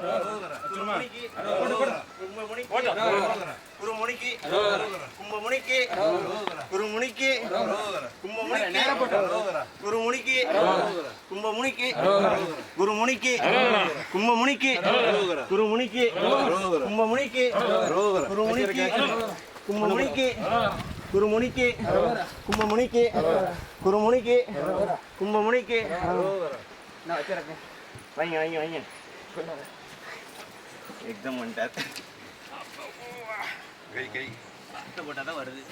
குருமுனிக்கு குருமுனிக்கு கும்பமுனிக்கு குருமுனிக்கு கும்பமுனிக்கு குருமுனிக்கு கும்பமுனிக்கு குருமுனிக்கு கும்பமுனிக்கு குருமுனிக்கு கும்பமுனிக்கு குருமுனிக்கு கும்பமுனிக்கு குருமுனிக்கு கும்பமுனிக்கு குருமுனிக்கு கும்பமுனிக்கு நான் வச்சிருக்கேன். வைங்க வைங்க வைங்க. எக்ஸாம் பண்ணிட்டார். கை கை பார்த்து போட்டால் தான் வருது.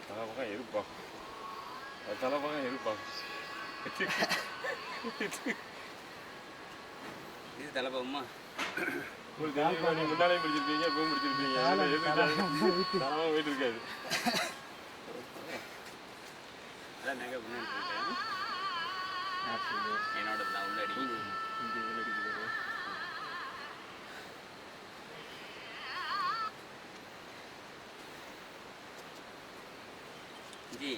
தலைப்பக்கம் இருப்பா, தலைப்பக்கம் இருப்பா. இது தலைப்பகமா? முன்னாலே முடிச்சிருப்பீங்க, இப்போ முடிச்சிருப்பீங்க. போயிட்டு இருக்காது. அதான் நகை முன்னாடி என்னோட தான் உள்ளடி ஜி.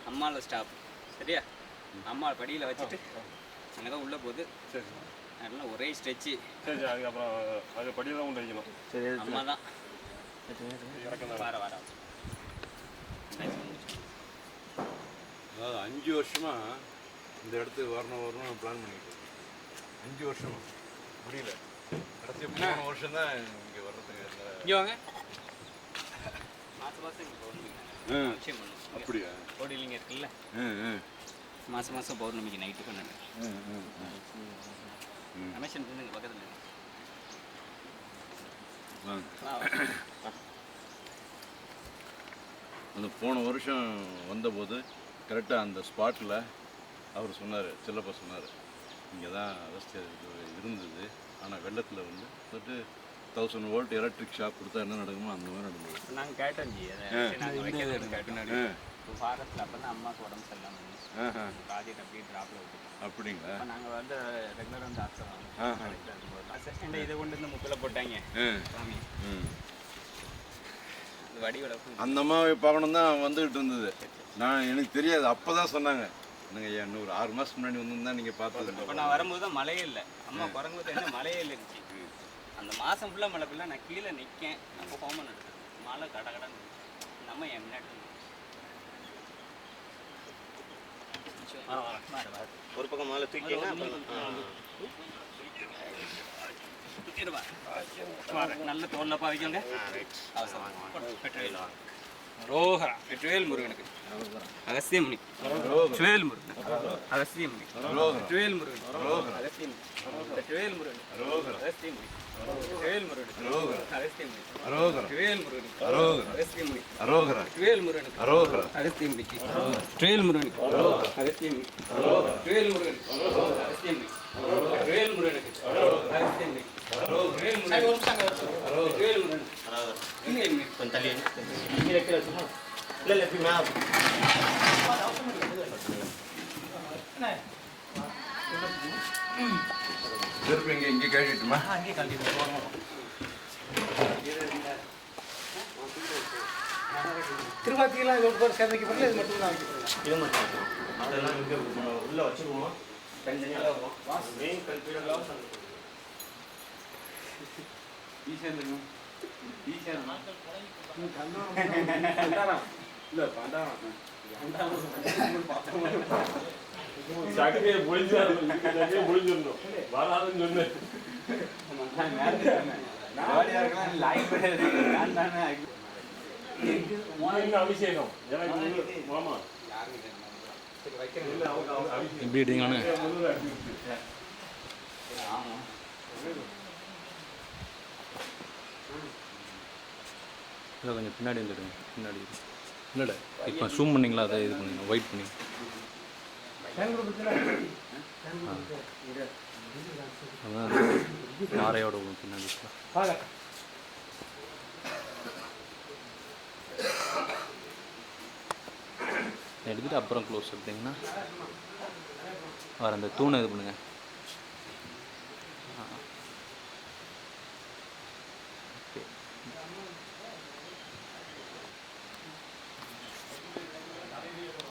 அம்மாவில் ஸ்டாப் சரியா? அம்மா படியில் வச்சுட்டு அங்கே தான் உள்ளே போகுது. சரி, அதெல்லாம் ஒரே ஸ்ட்ரெச்சு. சரி, அதுக்கப்புறம் அது படியில் தான் கொண்டு வைக்கணும். சரி, அம்மா தான் வர வர. அதாவது 5 வருஷமாக இந்த இடத்துக்கு வரணும் பிளான் பண்ணிக்கிட்டு 5 வருஷமா முடியல. கடைசி 3 வருஷம் தான் இங்கே வர்றதுக்கு. இங்கே வாங்க. மாதம் மாதம் இங்கே பௌர்ணமிக்கு விஷயம் பண்ணும். அப்படியா? கோடிலிங்க இருக்குல்ல, மாதம் மாதம் பௌர்ணமிக்கு நைட்டு பண்ணு. ரமேஷன் இங்கே பக்கத்தில் அந்த போன வருஷம் வந்தபோது கரெக்டாக அந்த ஸ்பாட்டில் அவர் சொன்னார், செல்லப்பா சொன்னார், இங்கே தான் அவஸ்தை இருந்தது. ஆனால் வெள்ளத்தில் வந்துட்டு 1000 வோல்ட் எலக்ட்ரிக் ஷாக் கொடுத்தா என்ன நடக்குமோ அந்த மாதிரி நடந்தது. நாங்கள் கேட்டோம் ஜி. நாங்கள் வைக்கிறது கேட்டோம். இப்போ ஃபாரஸ்ட்டில் அப்போ தான் அம்மாவுக்கு உடம்பு சரியில்லாமல் ப்ராஜெக்ட் அப்படியே ட்ராப்பில் விட்டு. அப்படிங்களா? இப்போ நாங்கள் வந்து ரெகுலராக வந்து அசஸ்டண்ட் இதை கொண்டு வந்து முக்கில் போட்டாங்க சாமி. அது வடிவட அந்த அம்மாவை பார்க்கணும் தான் வந்துக்கிட்டு இருந்தது. எனக்கு தெரியாது. அப்போ தான் சொன்னாங்க, என்னங்க ஐயா இன்னொரு 6 மாதத்துக்கு முன்னாடி வந்து தான் நீங்கள் பார்த்தது. இப்போ நான் வரும்போது தான் மழையே இல்லை. அம்மா குறங்கும்போது என்ன மழையே இல்லை இருந்துச்சு. அந்த மாதம் ஃபுல்லாக மழை ஃபுல்லாக நான் கீழே நிற்கேன். அப்போ ஹோமம் நடக்குது. மழை கடை கடன் நம்ம என் முன்னாடி ஒரு பக்கம் மேலே தூக்கிடுவா. நல்ல தோல்லப்பா வைக்கோங்க. ரோஹரா வெற்றிவேல் முருகனுக்கு அகஸ்தியமுனி. வெற்றிவேல் முருகன் அகஸ்தியமுனி. வெற்றிவேல் முருகன் அகஸ்தியமுனி. வெற்றிவேல் முருகன் அகஸ்தியமுனி. வெற்றிவேல் முருகன் அகஸ்தியமுனி. வெற்றிவேல் முருகன் அகஸ்தியமுனி. வெற்றிவேல் முருகன் அகஸ்தியமுனி. வெற்றிவேல் முருகன் அகஸ்தியமுனி. வெற்றிவேல் முருகன் அகஸ்தியமுனி. வெற்றிவேல் முருகனுக்கு அகஸ்தியமுனி. கொஞ்சம் தள்ளி திருப்பி இங்கே கழிட்டுமா? அங்கே கழிட்டு திருவாத்திலாம் இது சேர்ந்து வைக்கப்படல. இது மட்டும் தான் இது மட்டும் அதெல்லாம் இங்கே உள்ளே வச்சுருவோம். தனித்தனியாக வரும். மெயின் கல்பீடெல்லாம் ஈஸியாக சட்டையை முடிஞ்சிடணும். வராதுன்னு சொன்னேன். அபிஷேகம் மாமா எப்படி எடுங்களானு இல்லை கொஞ்சம் பின்னாடி வந்துடுங்க. பின்னாடி இல்லைடா இப்போ ஜூம் பண்ணிங்களா? அதை இது பண்ணிங்க ஒயிட் பண்ணி அதான் நாரையோட பின்னாடி எடுத்துகிட்டு அப்புறம் க்ளோஸ் எடுத்திங்கன்னா வேறு அந்த தூணை இது பண்ணுங்கள்.